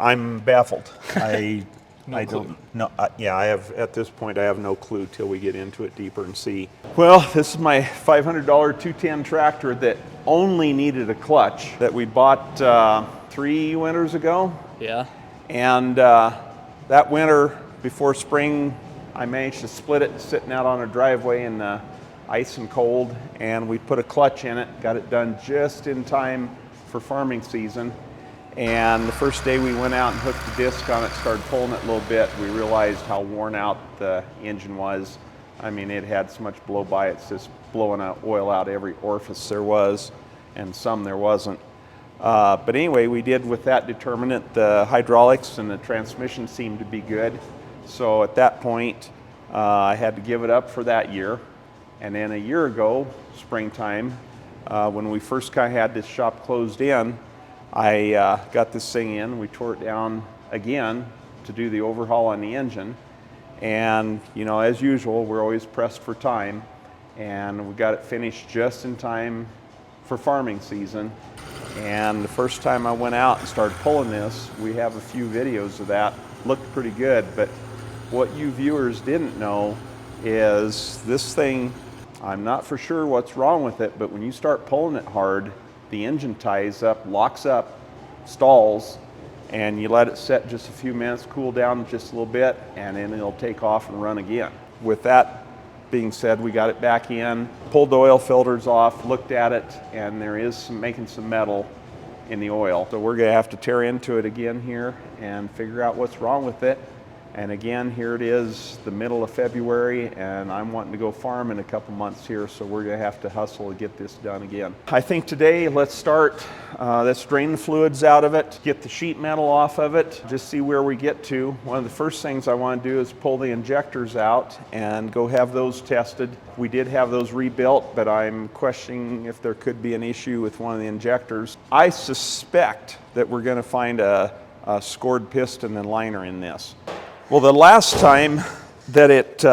I'm baffled. I No clue. don't know. Yeah, I have, at this point, I have no clue till we get into it deeper and see. Well, this is my $500 210 tractor that only needed a clutch that we bought 3 winters ago. Yeah. And that winter before spring, I managed to split it sitting out on a driveway in the ice and cold, and we put a clutch in it, got it done just in time for farming season. And the first day we went out and hooked the disc on it, started pulling it a little bit, we realized how worn out the engine was. I mean, it had so much blow by, it's just blowing out oil out every orifice there was, and some there wasn't. But anyway, we did with that determinant, the hydraulics and the transmission seemed to be good. So at that point, I had to give it up for that year. And then a year ago, springtime, when we first kind of had this shop closed in, I got this thing in, we tore it down again to do the overhaul on the engine. And, you know, as usual, we're always pressed for time. And we got it finished just in time for farming season. And the first time I went out and started pulling this, we have a few videos of that, looked pretty good. But what you viewers didn't know is this thing, I'm not for sure what's wrong with it, but when you start pulling it hard, the engine ties up, locks up, stalls, and you let it set just a few minutes, cool down just a little bit, and then it'll take off and run again. With that being said, we got it back in, pulled the oil filters off, looked at it, and there is making some metal in the oil. So we're gonna have to tear into it again here and figure out what's wrong with it. And again, here it is, the middle of February, and I'm wanting to go farm in a couple months here, so we're gonna have to hustle to get this done again. I think today, let's start, let's drain the fluids out of it, get the sheet metal off of it, just see where we get to. One of the first things I wanna do is pull the injectors out and go have those tested. We did have those rebuilt, but I'm questioning if there could be an issue with one of the injectors. I suspect that we're gonna find a scored piston and liner in this. Well, the last time that it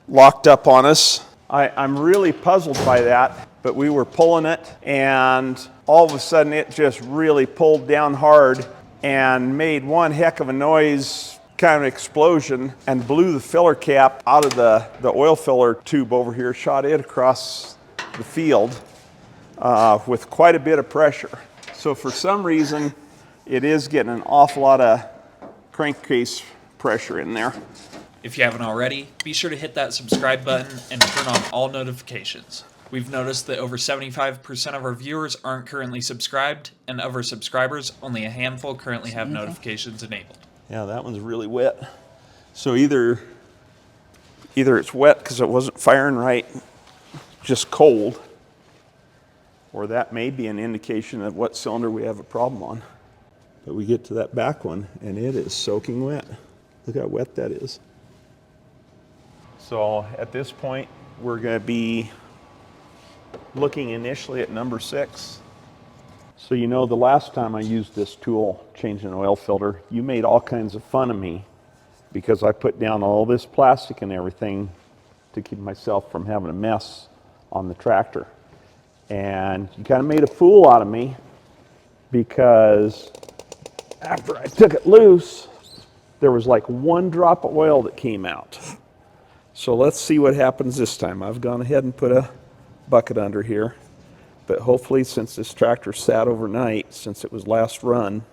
locked up on us, I'm really puzzled by that, but we were pulling it and all of a sudden it just really pulled down hard and made one heck of a noise, kind of explosion, and blew the filler cap out of the oil filler tube over here, shot it across the field with quite a bit of pressure. So for some reason, it is getting an awful lot of crankcase pressure in there. If you haven't already, be sure to hit that subscribe button and turn on all notifications. We've noticed that over 75% of our viewers aren't currently subscribed, and of our subscribers, only a handful currently have notifications enabled. Yeah, that one's really wet. So either it's wet because it wasn't firing right, just cold, or that may be an indication of what cylinder we have a problem on. But we get to that back one, and it is soaking wet. Look how wet that is. So at this point, we're going to be looking initially at number 6. So you know, the last time I used this tool, changing an oil filter, you made all kinds of fun of me because I put down all this plastic and everything to keep myself from having a mess on the tractor. And you kind of made a fool out of me because after I took it loose, there was like 1 drop of oil that came out. So let's see what happens this time. I've gone ahead and put a bucket under here, but hopefully since this tractor sat overnight, since it was last run,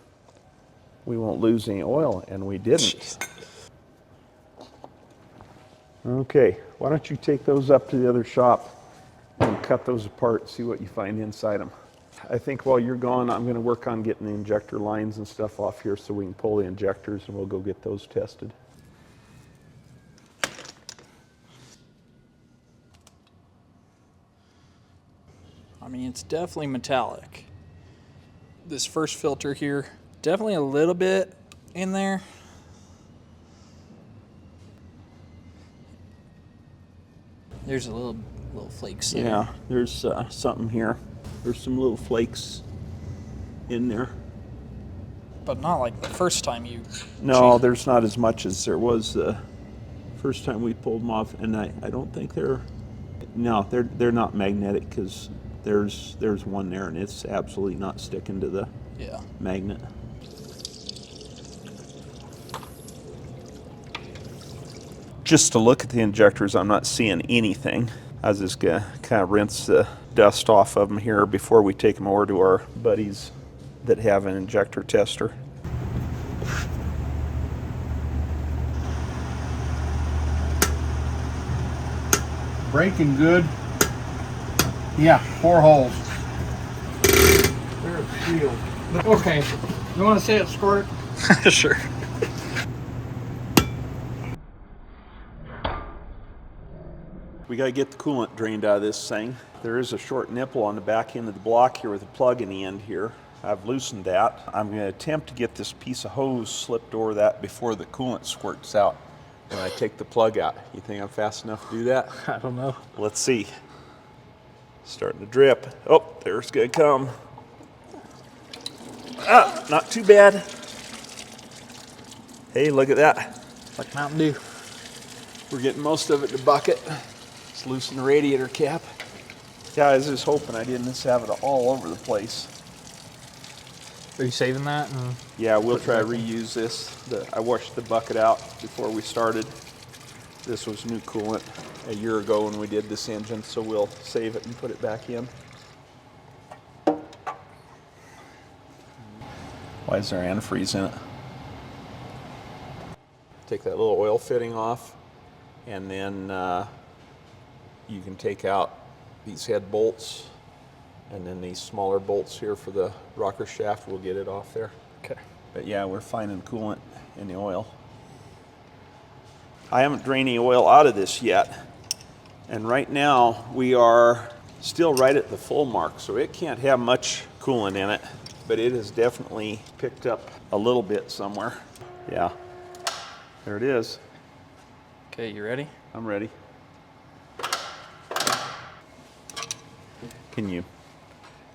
we won't lose any oil, and we didn't. Okay, why don't you take those up to the other shop and cut those apart and see what you find inside them. I think while you're gone, I'm going to work on getting the injector lines and stuff off here so we can pull the injectors and we'll go get those tested. I mean, it's definitely metallic. This first filter here, definitely a little bit in there. There's a little flakes there. Yeah, there's something here. There's some little flakes in there. But not like the first time you... No, there's not as much as there was the first time we pulled them off, and I don't think they're... No, they're not magnetic because there's one there and it's absolutely not sticking to the magnet. Just to look at the injectors, I'm not seeing anything. I was just gonna kind of rinse the dust off of them here before we take them over to our buddies that have an injector tester. Braking good. Yeah, 4 holes. There's the shield. Okay, you want to say it squirt? Sure. We got to get the coolant drained out of this thing. There is a short nipple on the back end of the block here with a plug in the end here. I've loosened that. I'm going to attempt to get this piece of hose slipped over that before the coolant squirts out when I take the plug out. You think I'm fast enough to do that? I don't know. Let's see. Starting to drip. Oh, there's going to come. Ah, not too bad. Hey, look at that. Like Mountain Dew. We're getting most of it in the bucket. Let's loosen the radiator cap. Yeah, I was just hoping I didn't just have it all over the place. Are you saving that? Yeah, we'll try to reuse this. I washed the bucket out before we started. This was new coolant a year ago when we did this engine, so we'll save it and put it back in. Why is there antifreeze in it? Take that little oil fitting off, and then you can take out these head bolts, and then these smaller bolts here for the rocker shaft. We'll get it off there. Okay. But yeah, we're finding coolant in the oil. I haven't drained any oil out of this yet, and right now we are still right at the full mark, so it can't have much coolant in it, but it has definitely picked up a little bit somewhere. Yeah, there it is. Okay, you ready? I'm ready. Can you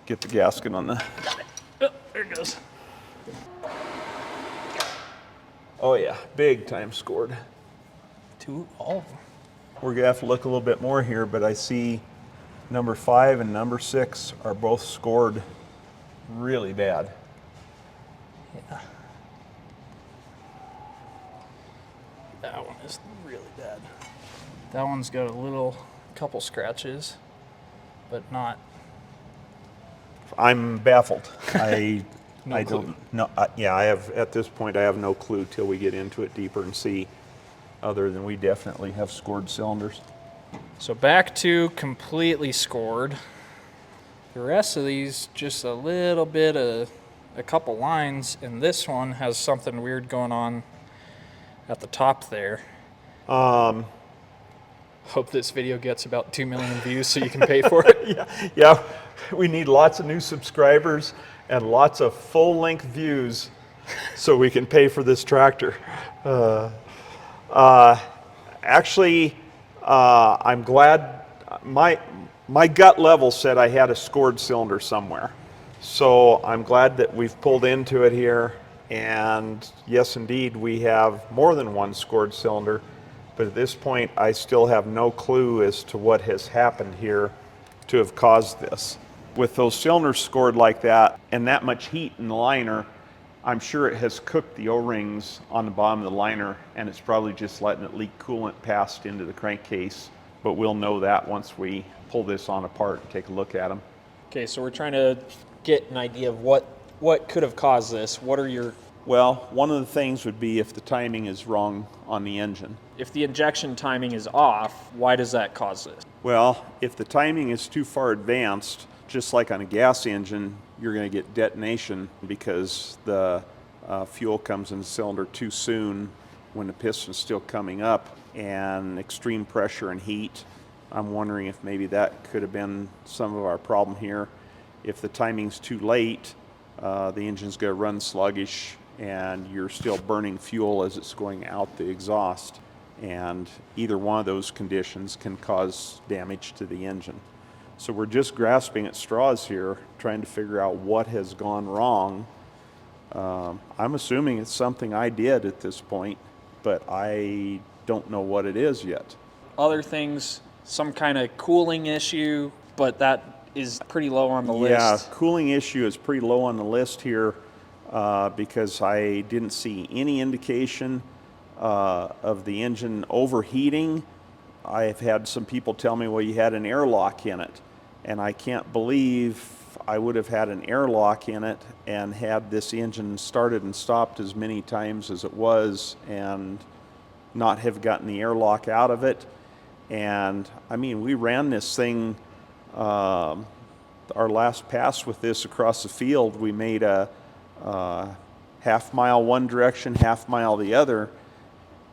get the gasket on the... Oh, there it goes. Oh yeah, big time scored. All of them. We're gonna have to look a little bit more here, but I see number 5 and number 6 are both scored really bad. Yeah. That one is really bad. That one's got a couple scratches, but not. I'm baffled. I No clue. don't know. Yeah, I have at this point. I have no clue till we get into it deeper and see. Other than we definitely have scored cylinders. So back to completely scored. The rest of these just a little bit of a couple lines, and this one has something weird going on at the top there. Hope this video gets about 2 million views so you can pay for it. Yeah, we need lots of new subscribers and lots of full-length views so we can pay for this tractor. Actually, I'm glad. My gut level said I had a scored cylinder somewhere, so I'm glad that we've pulled into it here. And yes, indeed, we have more than one scored cylinder. But at this point, I still have no clue as to what has happened here to have caused this. With those cylinders scored like that and that much heat in the liner, I'm sure it has cooked the O-rings on the bottom of the liner, and it's probably just letting it leak coolant past into the crankcase. But we'll know that once we pull this on apart and take a look at them. Okay, so we're trying to get an idea of what could have caused this. What are your... Well, one of the things would be if the timing is wrong on the engine. If the injection timing is off, why does that cause this? Well, if the timing is too far advanced, just like on a gas engine, you're going to get detonation because the fuel comes in the cylinder too soon when the piston's still coming up, and extreme pressure and heat. I'm wondering if maybe that could have been some of our problem here. If the timing's too late, the engine's going to run sluggish and you're still burning fuel as it's going out the exhaust. And either one of those conditions can cause damage to the engine. So we're just grasping at straws here, trying to figure out what has gone wrong. I'm assuming it's something I did at this point, but I don't know what it is yet. Other things, some kind of cooling issue, but that is pretty low on the list. Yeah, cooling issue is pretty low on the list here because I didn't see any indication of the engine overheating. I've had some people tell me, well, you had an airlock in it. And I can't believe I would have had an airlock in it and had this engine started and stopped as many times as it was and not have gotten the airlock out of it. And I mean, we ran this thing, our last pass with this across the field, we made a half mile one direction, half mile the other.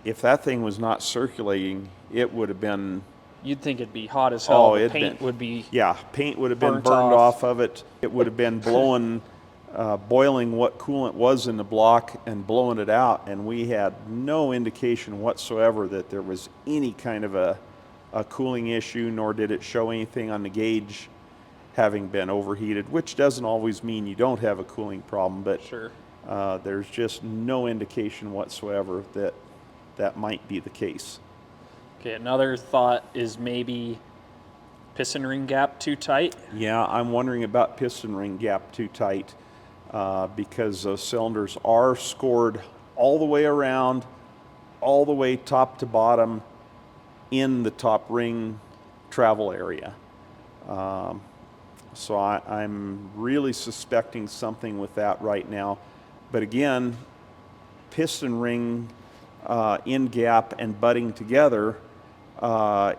If that thing was not circulating, it would have been... You'd think it'd be hot as hell. The paint would be... Yeah, paint would have been burnt burned off. off of it. It would have been blowing, boiling what coolant was in the block and blowing it out. And we had no indication whatsoever that there was any kind of a cooling issue, nor did it show anything on the gauge having been overheated, which doesn't always mean you don't have a cooling problem, but Sure. there's just no indication whatsoever that that might be the case. Okay, another thought is maybe piston ring gap too tight. Yeah, I'm wondering about piston ring gap too tight because those cylinders are scored all the way around, all the way top to bottom in the top ring travel area. So I'm really suspecting something with that right now. But again, piston ring in gap and butting together,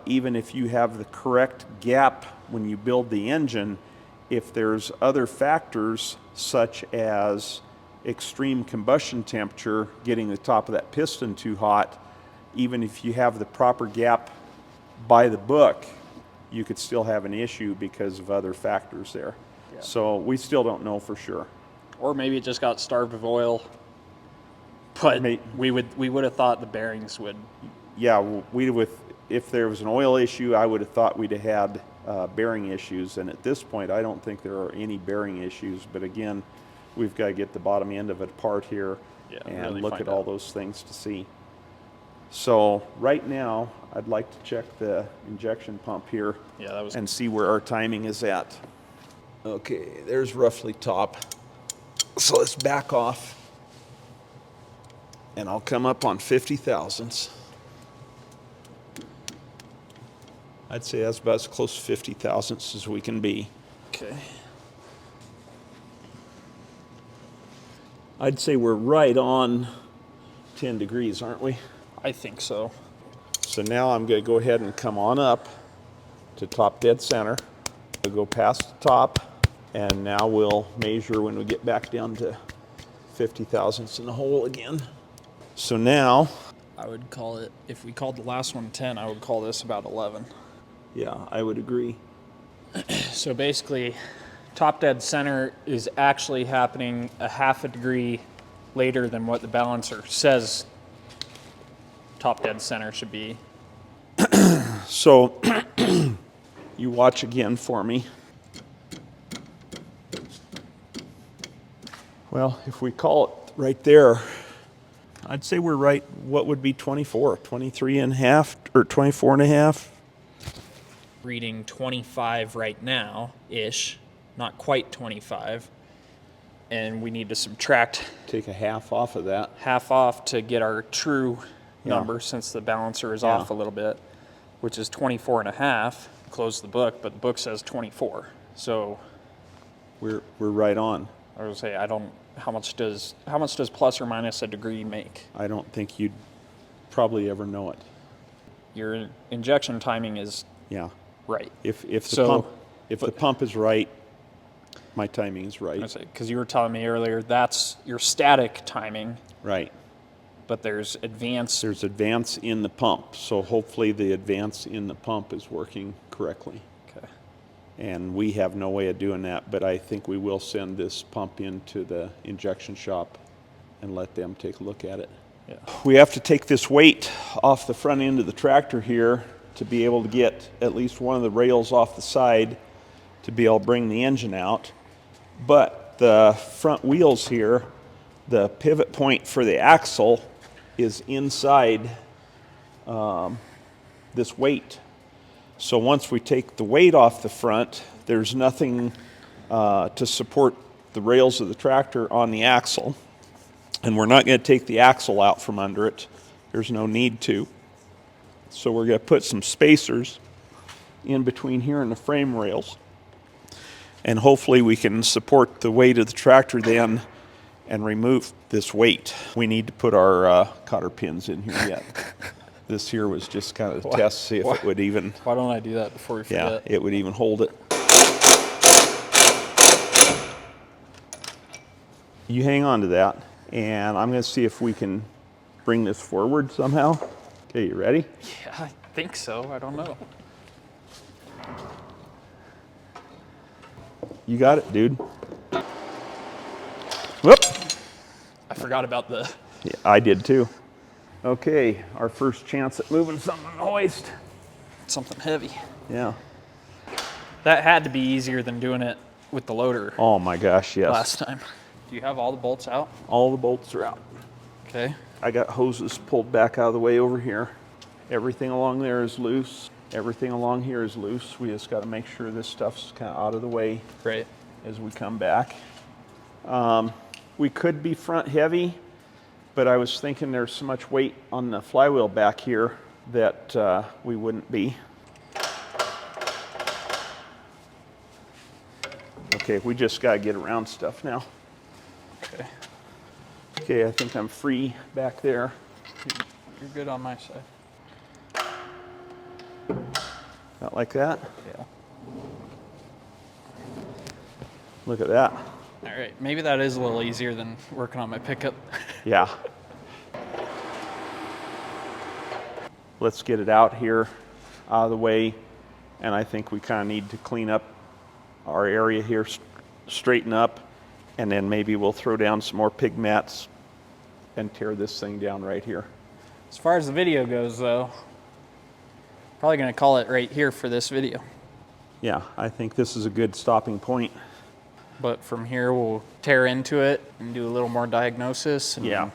even if you have the correct gap when you build the engine, if there's other factors such as extreme combustion temperature getting the top of that piston too hot, even if you have the proper gap by the book, you could still have an issue because of other factors there. Yeah. So we still don't know for sure. Or maybe it just got starved of oil. But we would have thought the bearings would. Yeah, if there was an oil issue, I would have thought we'd have had bearing issues. And at this point, I don't think there are any bearing issues. But again, we've got to get the bottom end of it apart here and really look find at all out. those things to see. So right now, I'd like to check the injection pump here and see where our timing is at. Okay, there's roughly top. So let's back off. And I'll come up on 50 thousandths. I'd say that's about as close to 50 thousandths as we can be. Okay. I'd say we're right on 10 degrees, aren't we? I think so. So now I'm going to go ahead and come on up to top dead center. I'll go past the top, and now we'll measure when we get back down to 50 thousandths in the hole again. So now, I would call it, if we called the last one 10, I would call this about 11. yeah, I would agree. So basically, top dead center is actually happening a half a degree later than what the balancer says top dead center should be. So you watch again for me. Well, if we call it right there, I'd say we're right, what would be 24, 23 and a half, or 24 and a half? Reading 25 right now-ish, not quite 25. And we need to subtract Take a half off of that. half off to get our true Yeah. number, since the balancer is Yeah. off a little bit, which is 24 and a half. Close the book, but the book says 24. So We're right on. I would say, how much does plus or minus a degree make? I don't think you'd probably ever know it. Your injection timing is Yeah. right. If the So- pump is right, my timing is right. Because you were telling me earlier, that's your static timing, Right. but there's advanced. There's advance in the pump, so hopefully the advance in the pump is working correctly. Okay. And we have no way of doing that, but I think we will send this pump into the injection shop and let them take a look at it. Yeah. We have to take this weight off the front end of the tractor here to be able to get at least one of the rails off the side to be able to bring the engine out. But the front wheels here, the pivot point for the axle is inside this weight. So once we take the weight off the front, there's nothing to support the rails of the tractor on the axle. And we're not going to take the axle out from under it There's no need to. So we're going to put some spacers in between here and the frame rails. And hopefully we can support the weight of the tractor then and remove this weight. We need to put our cotter pins in here yet. This here was just kind of a test, see if it would even, Why don't I do that before we forget? yeah, it would even hold it. You hang on to that, and I'm going to see if we can bring this forward somehow. Okay, you ready? Yeah, I think so. I don't know. You got it, dude. Whoop! I forgot about the... Yeah, I did too. Okay, our first chance at moving something in the hoist. something heavy. Yeah. That had to be easier than doing it with the loader Oh my gosh, yes. last time. Do you have all the bolts out? All the bolts are out. Okay. I got hoses pulled back out of the way over here. Everything along there is loose. Everything along here is loose. We just got to make sure this stuff's kind of out of the way Right. as we come back. We could be front heavy, but I was thinking there's so much weight on the flywheel back here that we wouldn't be. Okay, we just got to get around stuff now. Okay. Okay, I think I'm free back there. You're good on my side. Not like that. Yeah. Look at that. All right. Maybe that is a little easier than working on my pickup. Yeah. Let's get it out here, out of the way, and I think we kind of need to clean up our area here, straighten up, and then maybe we'll throw down some more pig mats and tear this thing down right here. As far as the video goes, though, probably going to call it right here for this video. Yeah, I think this is a good stopping point. But from here, we'll tear into it and do a little more diagnosis. And Yeah.